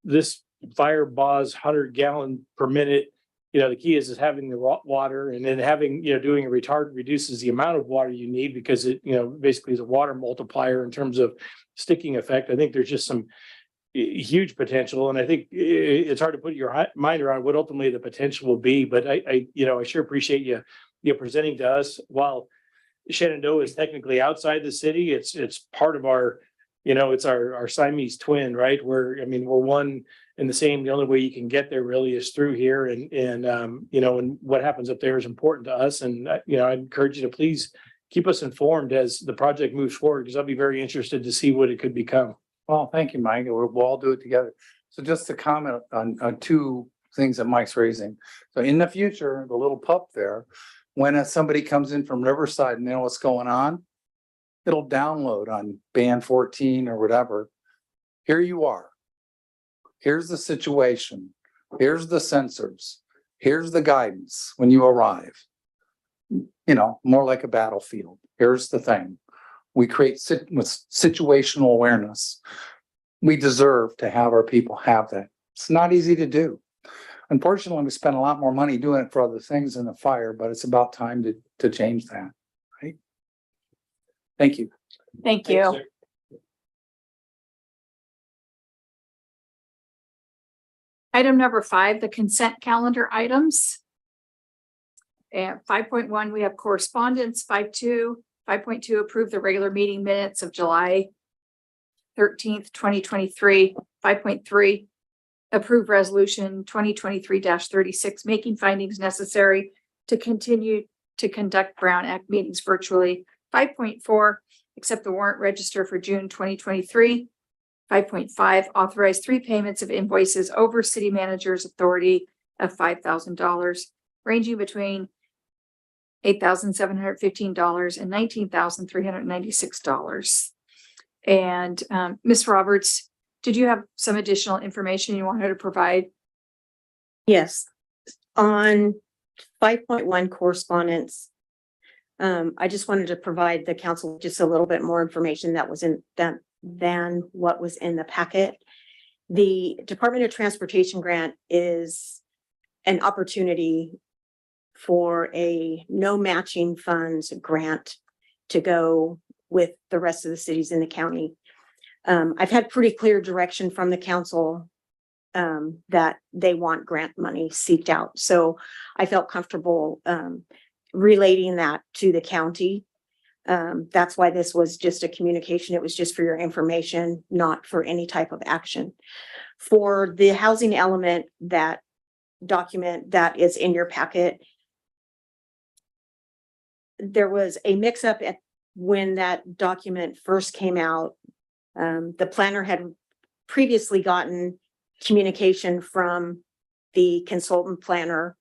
This fire BOS 100 gallon per minute, the key is having the raw water, and then having, doing a retardant reduces the amount of water you need, because it, basically is a water multiplier in terms of sticking effect. I think there's just some huge potential, and I think it's hard to put your mind around what ultimately the potential will be. But I sure appreciate you presenting to us. While Shenandoah is technically outside the city, it's part of our, it's our Siamese twin, right? We're one and the same. The only way you can get there really is through here, and what happens up there is important to us. And I encourage you to please keep us informed as the project moves forward, because I'll be very interested to see what it could become. Well, thank you, Mike. We'll all do it together. So just to comment on two things that Mike's raising. So in the future, the little pup there, when somebody comes in from Riverside and they know what's going on, it'll download on band 14 or whatever. Here you are. Here's the situation. Here's the sensors. Here's the guidance when you arrive. You know, more like a battlefield. Here's the thing. We create with situational awareness. We deserve to have our people have that. It's not easy to do. Unfortunately, we spend a lot more money doing it for other things than the fire, but it's about time to change that, right? Thank you. Thank you. Item number 5, the consent calendar items. And 5.1, we have correspondence. 5.2, approve the regular meeting minutes of July 13th, 2023. 5.3, approve resolution 2023-36, making findings necessary to continue to conduct Brown Act meetings virtually. 5.4, accept the warrant register for June 2023. 5.5, authorize 3 payments of invoices over city manager's authority of $5,000, ranging between $8,715 and $19,396. And Ms. Roberts, did you have some additional information you wanted to provide? Yes. On 5.1 correspondence, I just wanted to provide the council just a little bit more information that was in that than what was in the packet. The Department of Transportation grant is an opportunity for a no matching funds grant to go with the rest of the cities in the county. I've had pretty clear direction from the council that they want grant money seeked out. So I felt comfortable relating that to the county. That's why this was just a communication. It was just for your information, not for any type of action. For the housing element, that document that is in your packet, there was a mix-up at when that document first came out. The planner had previously gotten communication from the consultant planner.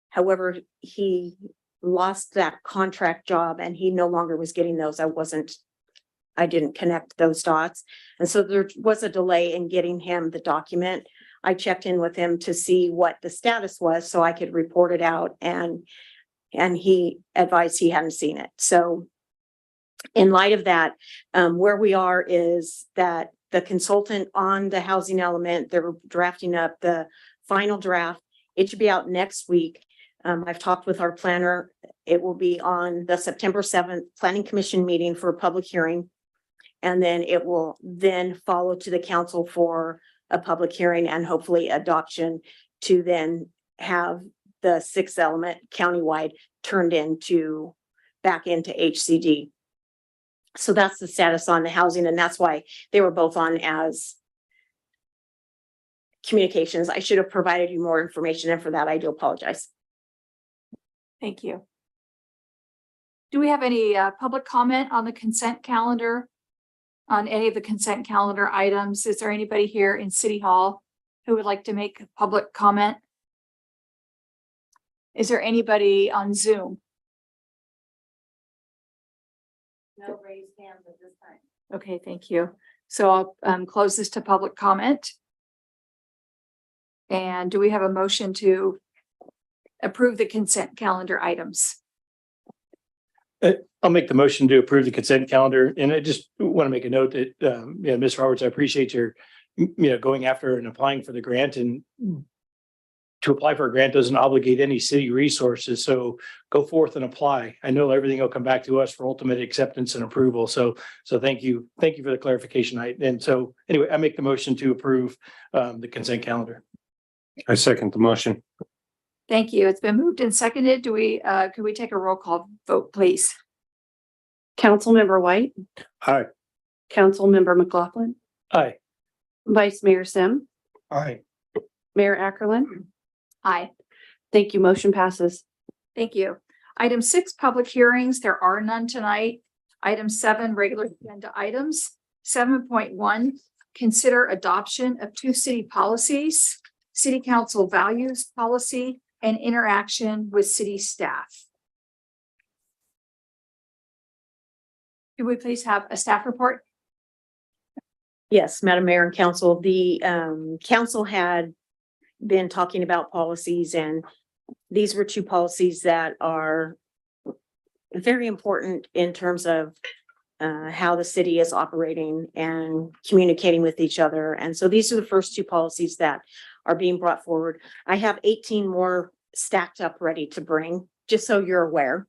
However, he lost that contract job and he no longer was getting those. I didn't connect those dots. And so there was a delay in getting him the document. I checked in with him to see what the status was so I could report it out, and he advised he hadn't seen it. So in light of that, where we are is that the consultant on the housing element, they're drafting up the final draft. It should be out next week. I've talked with our planner. It will be on the September 7th Planning Commission meeting for a public hearing. And then it will then follow to the council for a public hearing and hopefully adoption to then have the 6th element countywide turned back into HCD. So that's the status on the housing, and that's why they were both on as communications. I should have provided you more information, and for that I do apologize. Thank you. Do we have any public comment on the consent calendar? On any of the consent calendar items? Is there anybody here in City Hall who would like to make a public comment? Is there anybody on Zoom? No raised hands at this time. Okay, thank you. So I'll close this to public comment. And do we have a motion to approve the consent calendar items? I'll make the motion to approve the consent calendar. And I just want to make a note that, Ms. Roberts, I appreciate your, going after and applying for the grant. And to apply for a grant doesn't obligate any city resources. So go forth and apply. I know everything will come back to us for ultimate acceptance and approval. So thank you. Thank you for the clarification. And so anyway, I make the motion to approve the consent calendar. I second the motion. Thank you. It's been moved and seconded. Could we take a roll call vote, please? Councilmember White, Hi. Councilmember McLaughlin, Aye. Vice Mayor Sim, Aye. Mayor Ackerlin. Aye. Thank you. Motion passes. Thank you. Item 6, public hearings. There are none tonight. Item 7, regular agenda items. 7.1, consider adoption of 2 city policies, city council values policy, and interaction with city staff. Could we please have a staff report? Yes, Madam Mayor and Council, the council had been talking about policies, and these were 2 policies that are very important in terms of how the city is operating and communicating with each other. And so these are the first 2 policies that are being brought forward. I have 18 more stacked up ready to bring, just so you're aware.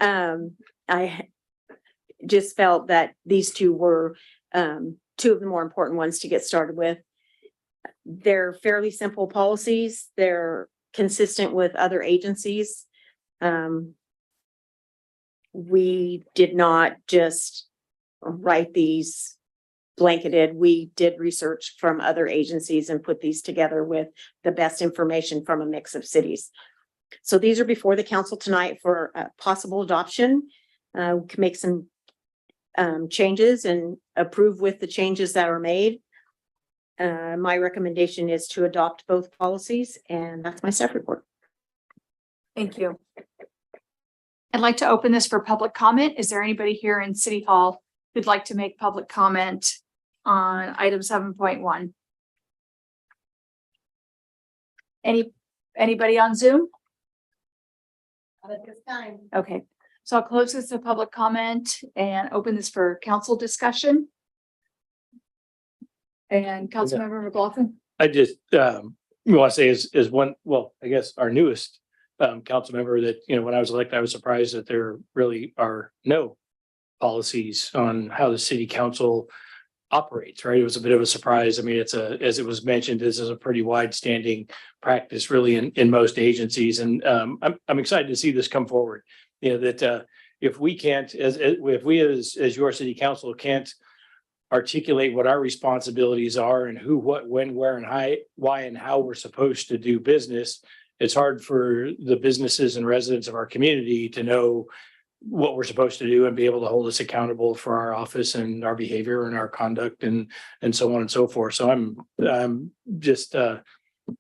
I just felt that these 2 were 2 of the more important ones to get started with. They're fairly simple policies. They're consistent with other agencies. We did not just write these blanketed. We did research from other agencies and put these together with the best information from a mix of cities. So these are before the council tonight for possible adoption. We can make some changes and approve with the changes that are made. My recommendation is to adopt both policies, and that's my staff report. Thank you. I'd like to open this for public comment. Is there anybody here in City Hall who'd like to make public comment on item 7.1? Anybody on Zoom? Not at this time. Okay, so I'll close this to public comment and open this for council discussion. And Councilmember McLaughlin. I just want to say is one, well, I guess our newest council member that, when I was elected, I was surprised that there really are no policies on how the city council operates, right? It was a bit of a surprise. I mean, as it was mentioned, this is a pretty wide standing practice really in most agencies. And I'm excited to see this come forward. That if we can't, if we as your city council can't articulate what our responsibilities are and who, what, when, where, and why, and how we're supposed to do business, it's hard for the businesses and residents of our community to know what we're supposed to do and be able to hold us accountable for our office and our behavior and our conduct and so on and so forth. So I'm just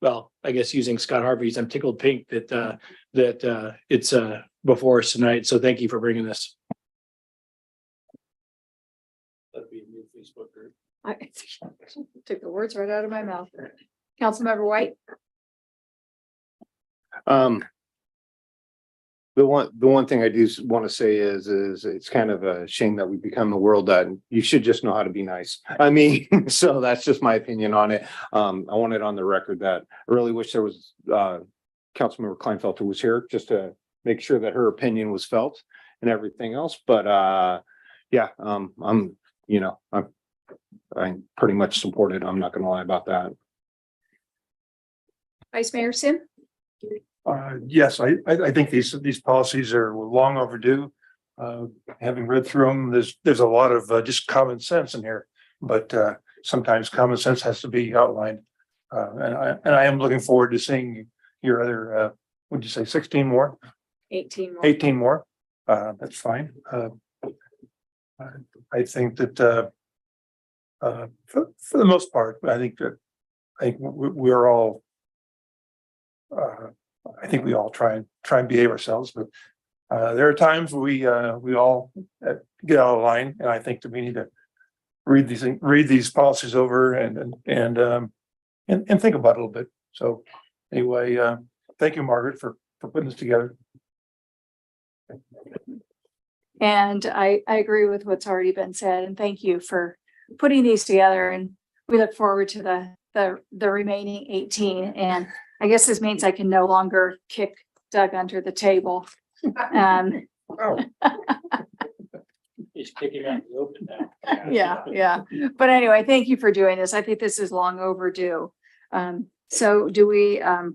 well, I guess using Scott Harvey's, I'm tickled pink that it's before us tonight. So thank you for bringing this. That'd be a new Facebook group. I took the words right out of my mouth. Councilmember White. The one thing I do want to say is it's kind of a shame that we become the world that you should just know how to be nice. I mean, so that's just my opinion on it. I want it on the record that I really wish there was Councilmember Kleinfelter was here just to make sure that her opinion was felt and everything else. But yeah, I'm pretty much supported. I'm not going to lie about that. Vice Mayor Sim. Yes, I think these policies are long overdue. Having read through them, there's a lot of just common sense in here, but sometimes common sense has to be outlined. And I am looking forward to seeing your other, would you say 16 more? 18 more. 18 more. That's fine. I think that for the most part, I think we're all I think we all try and behave ourselves, but there are times we all get out of line, and I think that we need to read these policies over and think about it a little bit. So anyway, thank you, Margaret, for putting this together. And I agree with what's already been said, and thank you for putting these together. And we look forward to the remaining 18. And I guess this means I can no longer kick Doug under the table. He's kicking out the open now. Yeah. But anyway, thank you for doing this. I think this is long overdue. So do we, I'd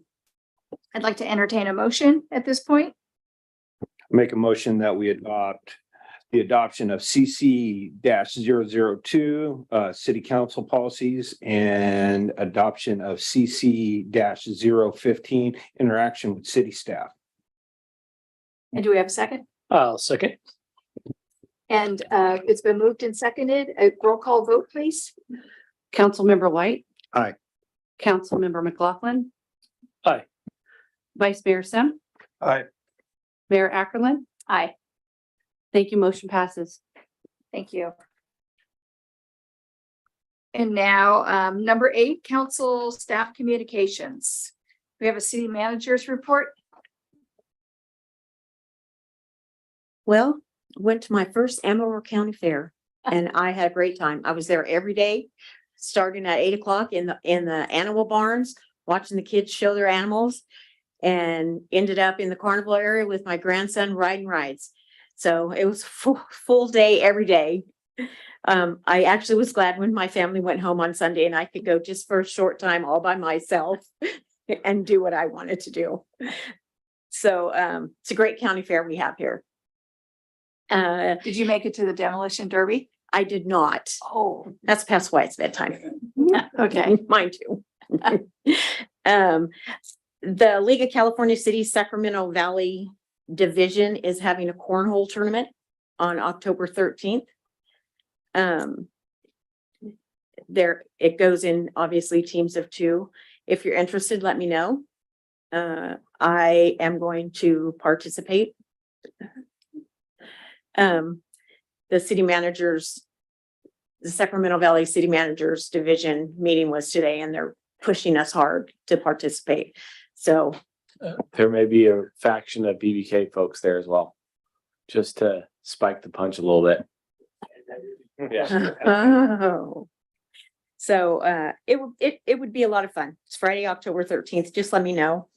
like to entertain a motion at this point. Make a motion that we adopt the adoption of CC-002 city council policies and adoption of CC-015 interaction with city staff. And do we have a second? I'll second. And it's been moved and seconded. A roll call vote, please. Councilmember White. Aye. Councilmember McLaughlin. Aye. Vice Mayor Sim. Aye. Mayor Ackerland. Aye. Thank you. Motion passes. Thank you. And now, number 8, council staff communications. We have a city manager's report. Well, went to my first Amarillo County Fair and I had a great time. I was there every day, starting at 8 o'clock in the animal barns, watching the kids show their animals, and ended up in the carnival area with my grandson riding rides. So it was full day every day. I actually was glad when my family went home on Sunday and I could go just for a short time all by myself and do what I wanted to do. So it's a great county fair we have here. Did you make it to the demolition derby? I did not. Oh, That's past why it's bedtime. okay. Mine too. The League of California Cities Sacramento Valley Division is having a cornhole tournament on October 13th. There, it goes in obviously teams of 2. If you're interested, let me know. I am going to participate. The Sacramento Valley City Managers Division meeting was today and they're pushing us hard to participate. So There may be a faction of BBK folks there as well, just to spike the punch a little bit. Yeah. oh. So it would be a lot of fun. It's Friday, October 13th. Just let me know.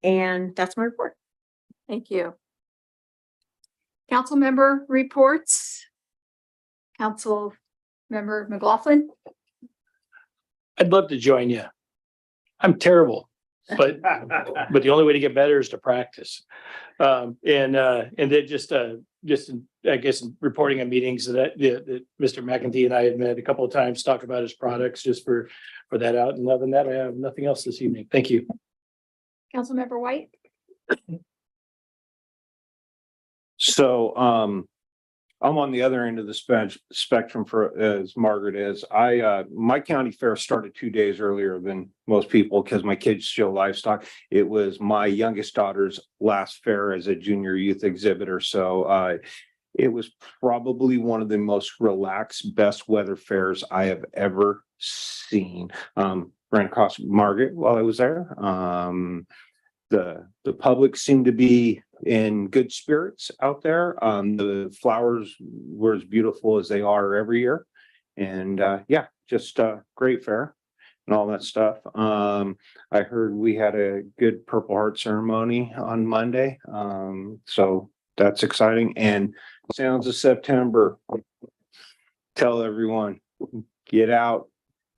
And that's my report. Thank you. Council member reports. Council member McLaughlin. I'd love to join you. I'm terrible, but the only way to get better is to practice. And then just I guess reporting on meetings that Mr. McEntee and I had met a couple of times, talk about his products just for that out. And other than that, I have nothing else this evening. Thank you. Councilmember White. So, I'm on the other end of the spectrum for, as Margaret is. My county fair started 2 days earlier than most people because my kids show livestock. It was my youngest daughter's last fair as a junior youth exhibitor. So, it was probably one of the most relaxed, best weather fairs I have ever seen. Ran across Margaret while I was there. The public seemed to be in good spirits out there. The flowers were as beautiful as they are every year. And yeah, just a great fair and all that stuff. I heard we had a good Purple Heart ceremony on Monday. So that's exciting. And Sounds of September. Tell everyone, get out.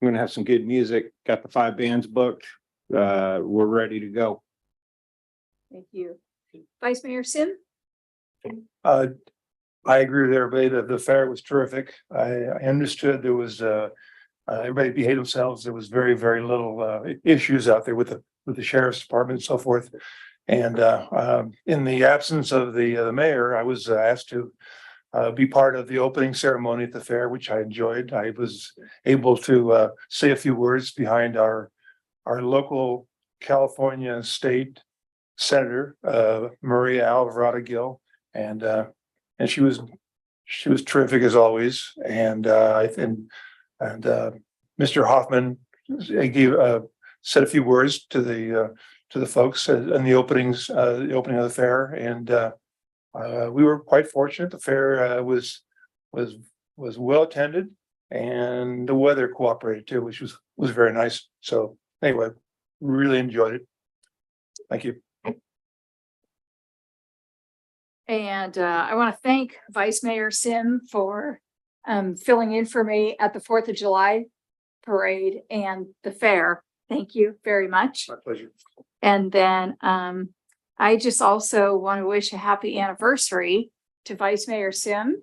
We're gonna have some good music. Got the 5 bands booked. We're ready to go. Thank you. Vice Mayor Sim. I agree with everybody that the fair was terrific. I understood there was everybody behaved themselves. There was very, very little issues out there with the sheriff's department and so forth. And in the absence of the mayor, I was asked to be part of the opening ceremony at the fair, which I enjoyed. I was able to say a few words behind our local California state senator, Maria Alvarado Gil, and she was terrific as always. And Mr. Hoffman said a few words to the folks in the opening of the fair, and we were quite fortunate. The fair was well attended, and the weather cooperated too, which was very nice. So anyway, really enjoyed it. Thank you. And I want to thank Vice Mayor Sim for filling in for me at the 4th of July parade and the fair. Thank you very much. My pleasure. And then I just also want to wish a happy anniversary to Vice Mayor Sim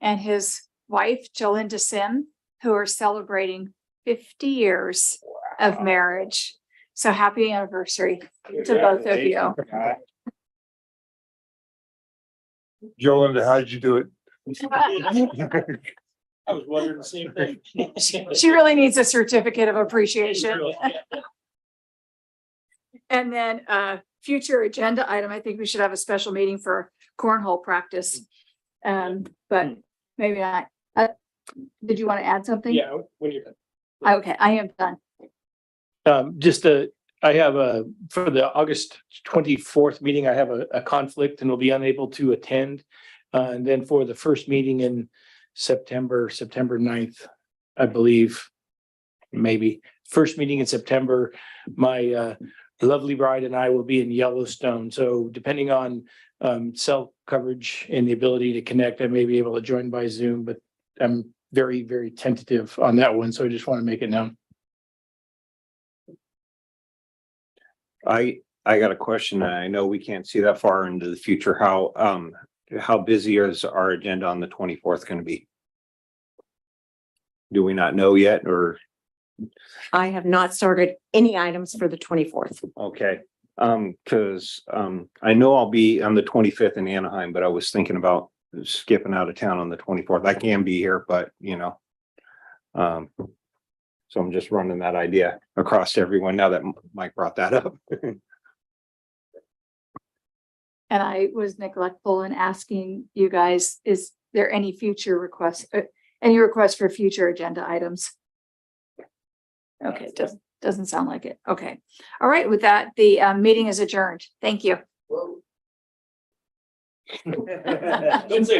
and his wife, Jolinda Sim, who are celebrating 50 years of marriage. So happy anniversary to both of you. Jolinda, how did you do it? I was wondering the same thing. She really needs a certificate of appreciation. And then future agenda item, I think we should have a special meeting for cornhole practice. But maybe not. Did you want to add something? Yeah, when you're done. Okay, I am done. I have for the August 24th meeting, I have a conflict and will be unable to attend. And then for the first meeting in September 9th, I believe, maybe first meeting in September, my lovely bride and I will be in Yellowstone. So depending on cell coverage and the ability to connect, I may be able to join by Zoom, but I'm very, very tentative on that one. So I just want to make it known. I got a question. I know we can't see that far into the future. How busy is our agenda on the 24th going to be? Do we not know yet, or? I have not started any items for the 24th. Okay, because I know I'll be on the 25th in Anaheim, but I was thinking about skipping out of town on the 24th. I can be here, but so I'm just running that idea across to everyone now that Mike brought that up. And I was neglectful in asking you guys, is there any future requests, any requests for future agenda items? Okay, it doesn't sound like it. Okay. All right, with that, the meeting is adjourned. Thank you. Don't say